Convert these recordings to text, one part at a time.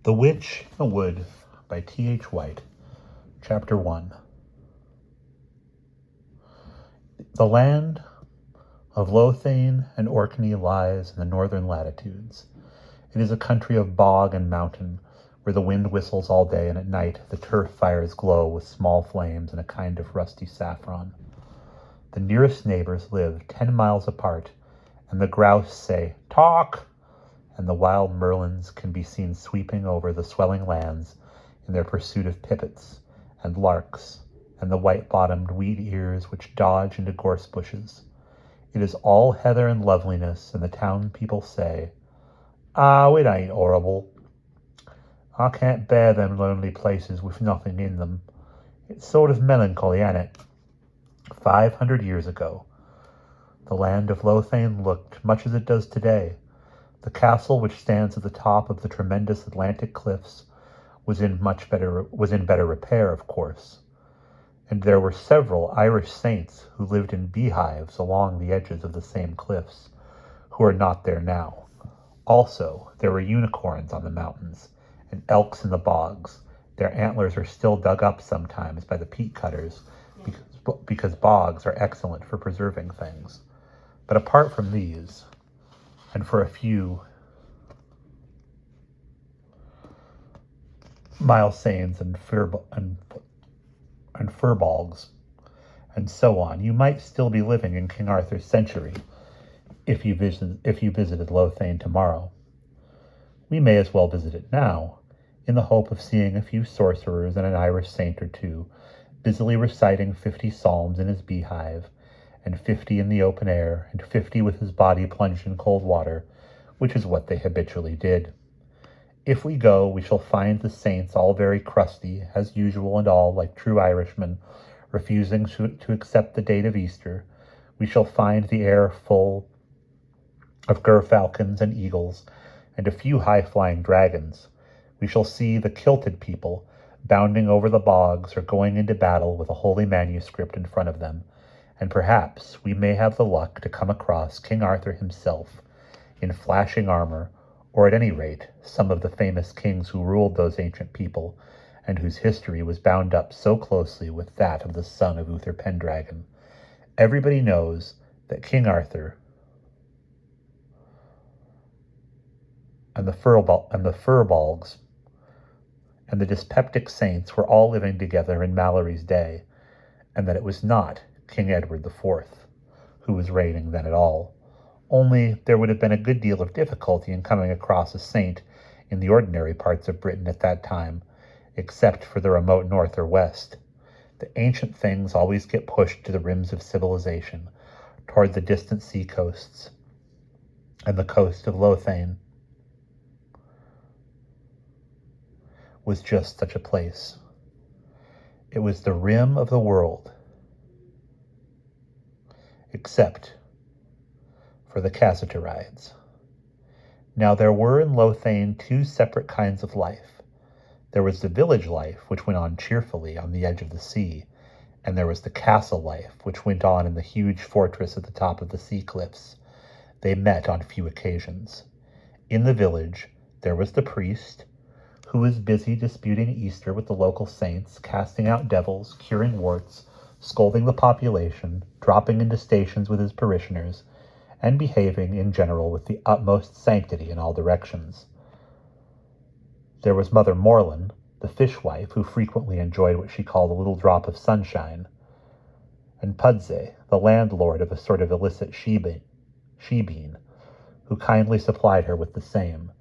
The Witch in the Wood by T.H. White. Chapter 1. The land of Lothane and Orkney lies in the northern latitudes. It is a country of bog and mountain, where the wind whistles all day, and at night the turf fires glow with small flames and a kind of rusty saffron. The nearest neighbors live 10 miles apart, and the grouse say, "Talk!" and the wild merlins can be seen sweeping over the swelling lands in their pursuit of pipits and larks and the white-bottomed wheat ears which dodge into gorse bushes. It is all heather and loveliness, and the town people say, it ain't horrible. I can't bear them lonely places with nothing in them. It's sort of melancholy, ain't it?" 500 years ago, the land of Lothane looked much as it does today. The castle, which stands at the top of the tremendous Atlantic cliffs, was in better repair, of course. And there were several Irish saints who lived in beehives along the edges of the same cliffs, who are not there now. Also, there were unicorns on the mountains, and elks in the bogs. Their antlers are still dug up sometimes by the peat cutters, because bogs are excellent for preserving things. But apart from these, and for a few Milesanes and furbolgs, and so on, you might still be living in King Arthur's century if you visited Lothane tomorrow. We may as well visit it now, in the hope of seeing a few sorcerers and an Irish saint or two busily reciting 50 psalms in his beehive, and 50 in the open air, and 50 with his body plunged in cold water, which is what they habitually did. If we go, we shall find the saints all very crusty, as usual, and all, like true Irishmen, refusing to accept the date of Easter. We shall find the air full of gerfalcons and eagles, and a few high-flying dragons. We shall see the kilted people bounding over the bogs or going into battle with a holy manuscript in front of them, and perhaps we may have the luck to come across King Arthur himself in flashing armor, or at any rate some of the famous kings who ruled those ancient people, and whose history was bound up so closely with that of the son of Uther Pendragon. Everybody knows that King Arthur and the furbolgs and the dyspeptic saints were all living together in Mallory's day, and that it was not King Edward IV who was reigning then at all. Only there would have been a good deal of difficulty in coming across a saint in the ordinary parts of Britain at that time, except for the remote north or west. The ancient things always get pushed to the rims of civilization, toward the distant sea coasts, and the coast of Lothane was just such a place. It was the rim of the world, except for the Cassiterides. Now there were in Lothane two separate kinds of life. There was the village life, which went on cheerfully on the edge of the sea, and there was the castle life, which went on in the huge fortress at the top of the sea cliffs. They met on few occasions. In the village, there was the priest, who was busy disputing Easter with the local saints, casting out devils, curing warts, scolding the population, dropping into stations with his parishioners, and behaving in general with the utmost sanctity in all directions. There was Mother Morland, the fishwife, who frequently enjoyed what she called a little drop of sunshine, and Pudsey, the landlord of a sort of illicit she-bean, who kindly supplied her with the same.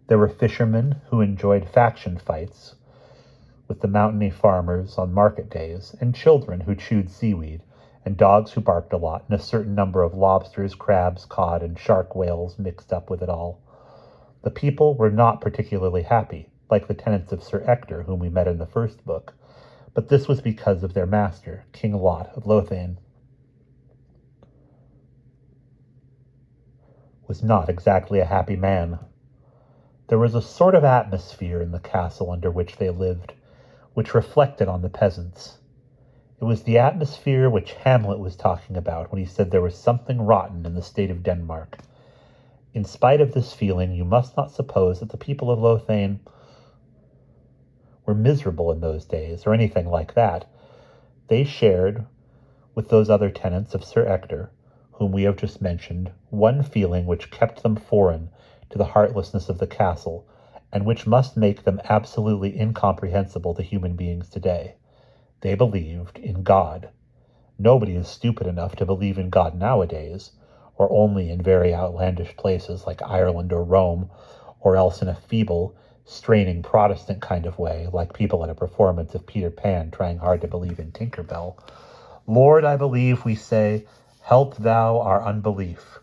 There were fishermen who enjoyed faction fights with the mountainy farmers on market days, and children who chewed seaweed, and dogs who barked a lot, and a certain number of lobsters, crabs, cod, and shark whales mixed up with it all. The people were not particularly happy, like the tenants of Sir Ector, whom we met in the first book, but this was because of their master, King Lot of Lothane was not exactly a happy man. There was a sort of atmosphere in the castle under which they lived, which reflected on the peasants. It was the atmosphere which Hamlet was talking about when he said there was something rotten in the state of Denmark. In spite of this feeling, you must not suppose that the people of Lothane were miserable in those days, or anything like that. They shared with those other tenants of Sir Ector, whom we have just mentioned, one feeling which kept them foreign to the heartlessness of the castle, and which must make them absolutely incomprehensible to human beings today. They believed in God. Nobody is stupid enough to believe in God nowadays, or only in very outlandish places like Ireland or Rome, or else in a feeble, straining Protestant kind of way, like people at a performance of Peter Pan trying hard to believe in Tinker Bell. Lord, I believe, we say, help thou our unbelief.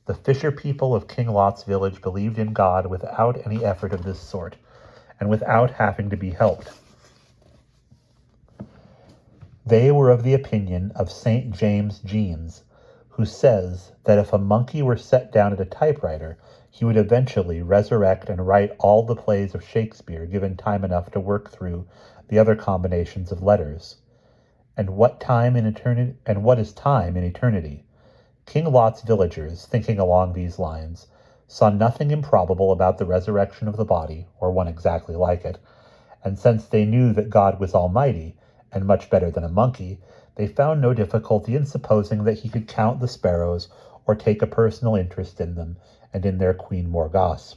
The fisher people of King Lot's village believed in God without any effort of this sort, and without having to be helped. They were of the opinion of St. James Jeans, who says that if a monkey were set down at a typewriter, he would eventually resurrect and write all the plays of Shakespeare given time enough to work through the other combinations of letters. And what is time in eternity? King Lot's villagers, thinking along these lines, saw nothing improbable about the resurrection of the body, or one exactly like it, and since they knew that God was almighty, and much better than a monkey, they found no difficulty in supposing that he could count the sparrows or take a personal interest in them and in their Queen Morgause.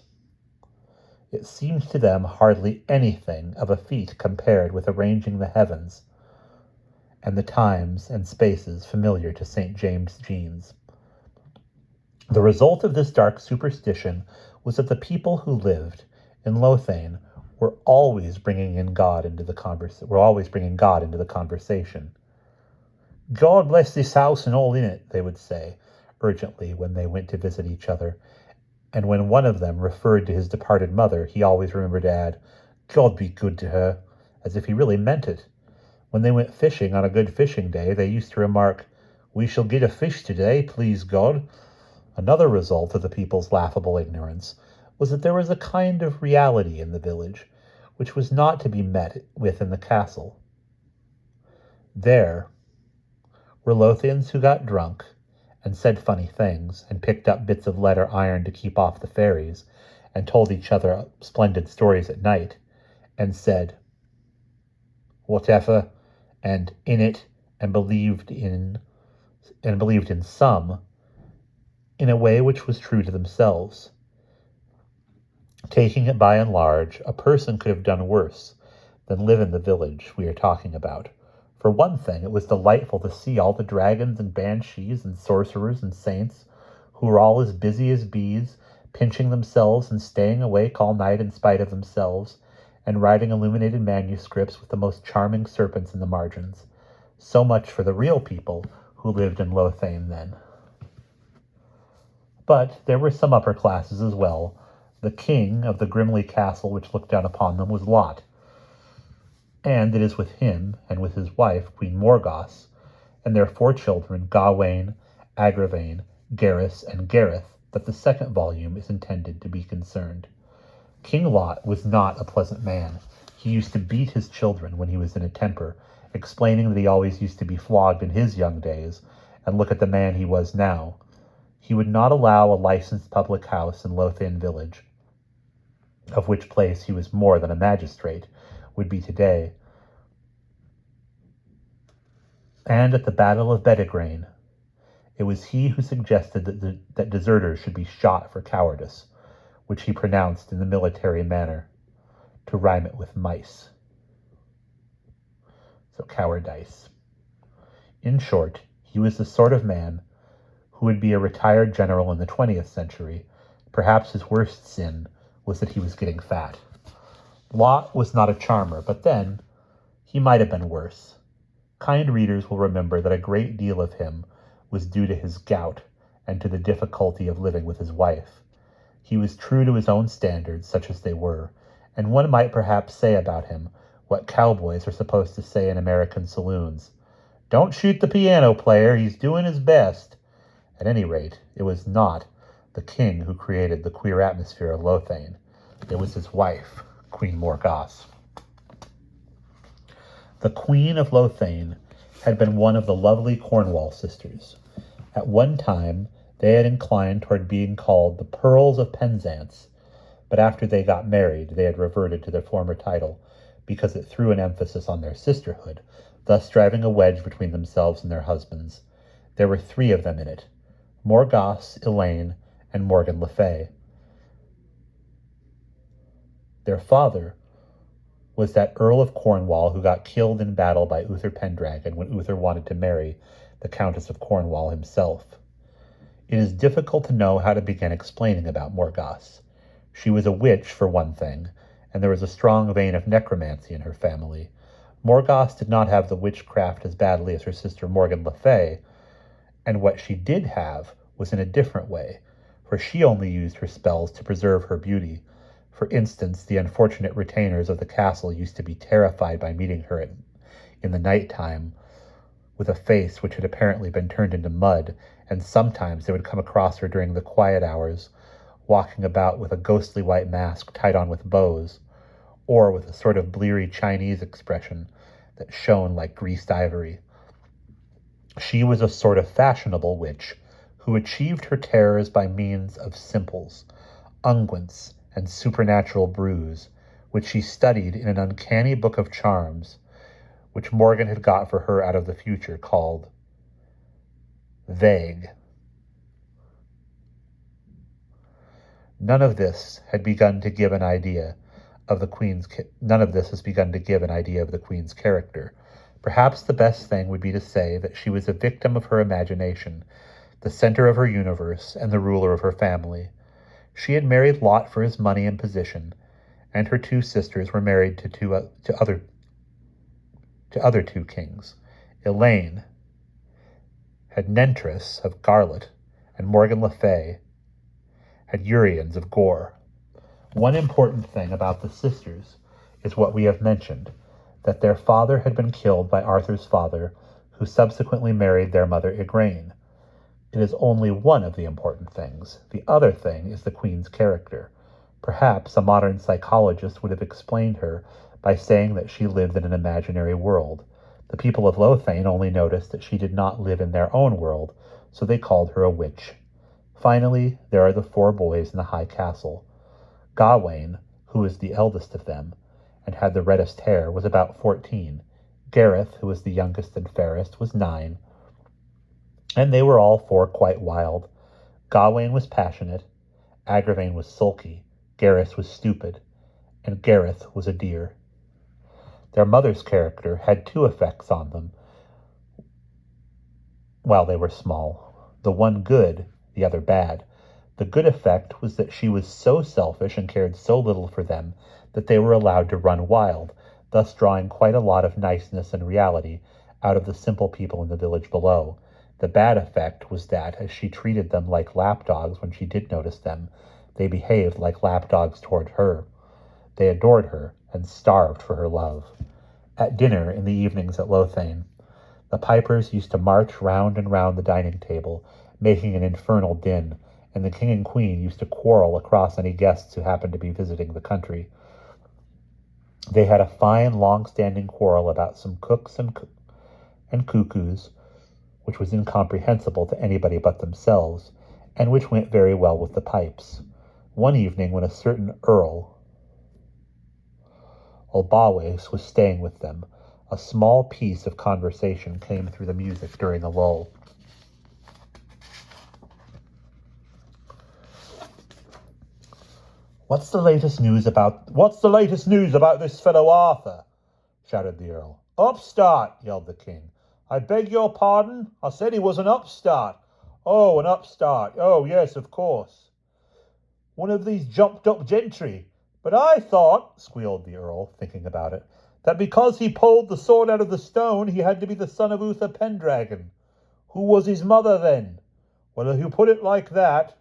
It seemed to them hardly anything of a feat compared with arranging the heavens and the times and spaces familiar to St. James Jeans. The result of this dark superstition was that the people who lived in Lothian were always bringing God into the conversation. God bless this house and all in it, they would say urgently when they went to visit each other, and when one of them referred to his departed mother, he always remembered to add, God be good to her, as if he really meant it. When they went fishing on a good fishing day, they used to remark, we shall get a fish today, please God. Another result of the people's laughable ignorance was that there was a kind of reality in the village, which was not to be met with in the castle. There were Lothians who got drunk, and said funny things, and picked up bits of lead or iron to keep off the fairies, and told each other splendid stories at night, and said whatever, and in it, and believed in some, in a way which was true to themselves. Taking it by and large, a person could have done worse than live in the village we are talking about. For one thing, it was delightful to see all the dragons and banshees and sorcerers and saints, who were all as busy as bees, pinching themselves and staying awake all night in spite of themselves, and writing illuminated manuscripts with the most charming serpents in the margins. So much for the real people who lived in Lothian then. But there were some upper classes as well. The king of the grimly castle which looked down upon them was Lot, and it is with him and with his wife, Queen Morgause, and their 4 children, Gawain, Agravain, Gareth, and Gareth, that the second volume is intended to be concerned. King Lot was not a pleasant man. He used to beat his children when he was in a temper, explaining that he always used to be flogged in his young days, and look at the man he was now. He would not allow a licensed public house in Lothian village, of which place he was more than a magistrate, would be today. And at the Battle of Bedegraine, it was he who suggested that deserters should be shot for cowardice, which he pronounced in the military manner, to rhyme it with mice. So cowardice. In short, he was the sort of man who would be a retired general in the 20th century. Perhaps his worst sin was that he was getting fat. Lot was not a charmer, but then he might have been worse. Kind readers will remember that a great deal of him was due to his gout and to the difficulty of living with his wife. He was true to his own standards, such as they were, and one might perhaps say about him what cowboys are supposed to say in American saloons. Don't shoot the piano player, he's doing his best. At any rate, it was not the king who created the queer atmosphere of Lothian. It was his wife, Queen Morgause. The Queen of Lothian had been one of the lovely Cornwall sisters. At one time, they had inclined toward being called the Pearls of Penzance, but after they got married, they had reverted to their former title, because it threw an emphasis on their sisterhood, thus driving a wedge between themselves and their husbands. There were 3 of them in it: Morgause, Elaine, and Morgan Le Fay. Their father was that Earl of Cornwall who got killed in battle by Uther Pendragon when Uther wanted to marry the Countess of Cornwall himself. It is difficult to know how to begin explaining about Morgause. She was a witch, for one thing, and there was a strong vein of necromancy in her family. Morgause did not have the witchcraft as badly as her sister Morgan Le Fay, and what she did have was in a different way, for she only used her spells to preserve her beauty. For instance, the unfortunate retainers of the castle used to be terrified by meeting her in the night time with a face which had apparently been turned into mud, and sometimes they would come across her during the quiet hours, walking about with a ghostly white mask tied on with bows, or with a sort of bleary Chinese expression that shone like greased ivory. She was a sort of fashionable witch who achieved her terrors by means of simples, unguents, and supernatural brews, which she studied in an uncanny book of charms, which Morgan had got for her out of the future, called Vague. None of this has begun to give an idea of the Queen's character. Perhaps the best thing would be to say that she was a victim of her imagination, the center of her universe, and the ruler of her family. She had married Lot for his money and position, and her 2 sisters were married to other 2 kings. Elaine had Nentres of Garlot, and Morgan Le Fay had Uriens of Gore. One important thing about the sisters is what we have mentioned, that their father had been killed by Arthur's father, who subsequently married their mother Igraine. It is only one of the important things. The other thing is the Queen's character. Perhaps a modern psychologist would have explained her by saying that she lived in an imaginary world. The people of Lothian only noticed that she did not live in their own world, so they called her a witch. Finally, there are the 4 boys in the high castle. Gawain, who was the eldest of them, and had the reddest hair, was about 14. Gareth, who was the youngest and fairest, was 9. And they were all 4 quite wild. Gawain was passionate, Agravain was sulky, Gareth was stupid, and Gareth was a deer. Their mother's character had 2 effects on them while they were small, the one good, the other bad. The good effect was that she was so selfish and cared so little for them that they were allowed to run wild, thus drawing quite a lot of niceness and reality out of the simple people in the village below. The bad effect was that, as she treated them like lapdogs when she did notice them, they behaved like lapdogs toward her. They adored her and starved for her love. At dinner in the evenings at Lothian, the pipers used to march round and round the dining table, making an infernal din, and the king and queen used to quarrel across any guests who happened to be visiting the country. They had a fine, long-standing quarrel about some cooks and cuckoos, which was incomprehensible to anybody but themselves, and which went very well with the pipes. One evening, when a certain Earl Ulbawes was staying with them, a small piece of conversation came through the music during a lull. What's the latest news about this fellow Arthur?" shouted the Earl. "Upstart," yelled the king. "I beg your pardon? I said he was an upstart." "Oh, an upstart. Oh, yes, of course. One of these jumped-up gentry. But I thought," squealed the Earl, thinking about it, "that because he pulled the sword out of the stone, he had to be the son of Uther Pendragon. Who was his mother, then? Well, if you put it like that—"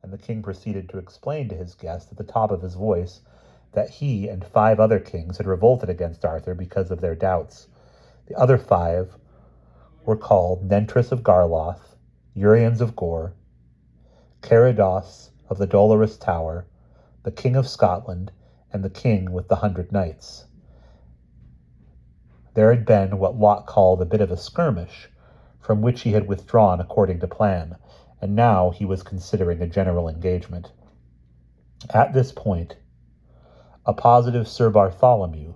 And the king proceeded to explain to his guest at the top of his voice that he and 5 other kings had revolted against Arthur because of their doubts. The other 5 were called Nentres of Garloth, Uriens of Gore, Carados of the Dolorous Tower, the King of Scotland, and the King with the 100 Knights. There had been what Lot called a bit of a skirmish, from which he had withdrawn according to plan, and now he was considering a general engagement. At this point, a positive Sir Bartholomew,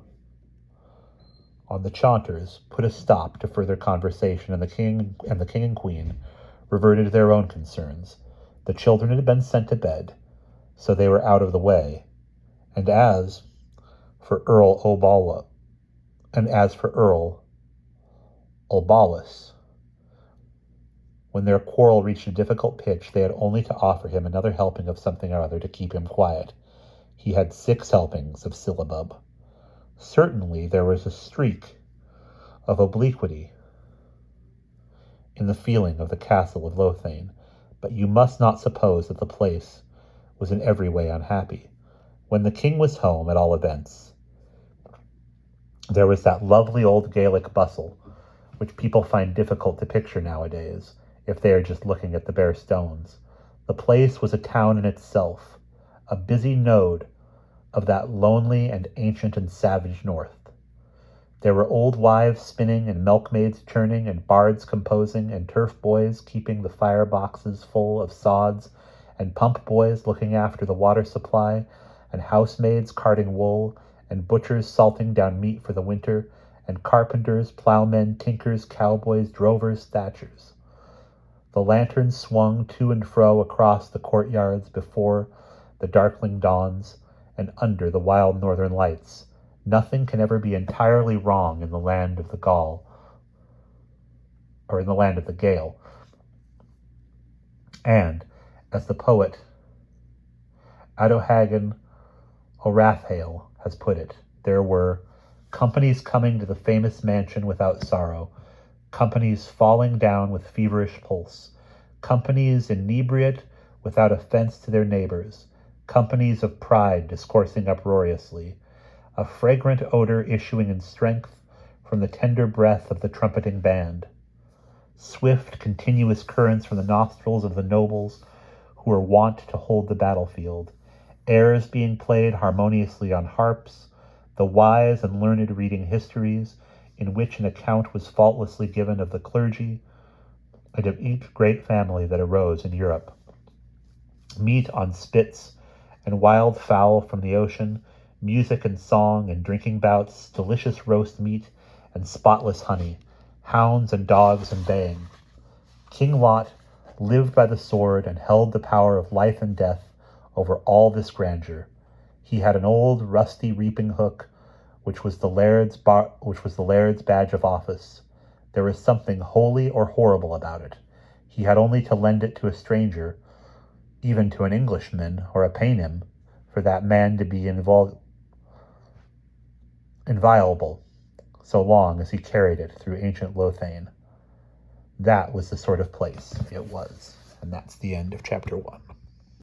on the chaunters put a stop to further conversation, and the king and queen reverted to their own concerns. The children had been sent to bed, so they were out of the way. And as for Earl Obalus, when their quarrel reached a difficult pitch, they had only to offer him another helping of something or other to keep him quiet. He had 6 helpings of syllabub. Certainly there was a streak of obliquity in the feeling of the castle of Lothane, but you must not suppose that the place was in every way unhappy. When the king was home, at all events, there was that lovely old Gaelic bustle which people find difficult to picture nowadays if they are just looking at the bare stones. The place was a town in itself, a busy node of that lonely and ancient and savage north. There were old wives spinning, and milkmaids churning, and bards composing, and turf boys keeping the fire boxes full of sods, and pump boys looking after the water supply, and housemaids carting wool, and butchers salting down meat for the winter, and carpenters, ploughmen, tinkers, cowboys, drovers, thatchers. The lanterns swung to and fro across the courtyards before the darkling dawns, and under the wild northern lights. Nothing can ever be entirely wrong in the land of the Gaul, or in the land of the Gael. And, as the poet Adohagan O'Rathhael has put it, there were companies coming to the famous mansion without sorrow, companies falling down with feverish pulse, companies inebriate without offense to their neighbors, companies of pride discoursing uproariously, a fragrant odor issuing in strength from the tender breath of the trumpeting band, swift, continuous currents from the nostrils of the nobles who were wont to hold the battlefield, airs being played harmoniously on harps, the wise and learned reading histories in which an account was faultlessly given of the clergy and of each great family that arose in Europe. Meat on spits and wild fowl from the ocean, music and song and drinking bouts, delicious roast meat and spotless honey, hounds and dogs and baying. King Lot lived by the sword and held the power of life and death over all this grandeur. He had an old rusty reaping hook, which was the laird's badge of office. There was something holy or horrible about it. He had only to lend it to a stranger, even to an Englishman or a Paynim, for that man to be inviolable, so long as he carried it through ancient Lothane. That was the sort of place it was. And that's the end of chapter 1.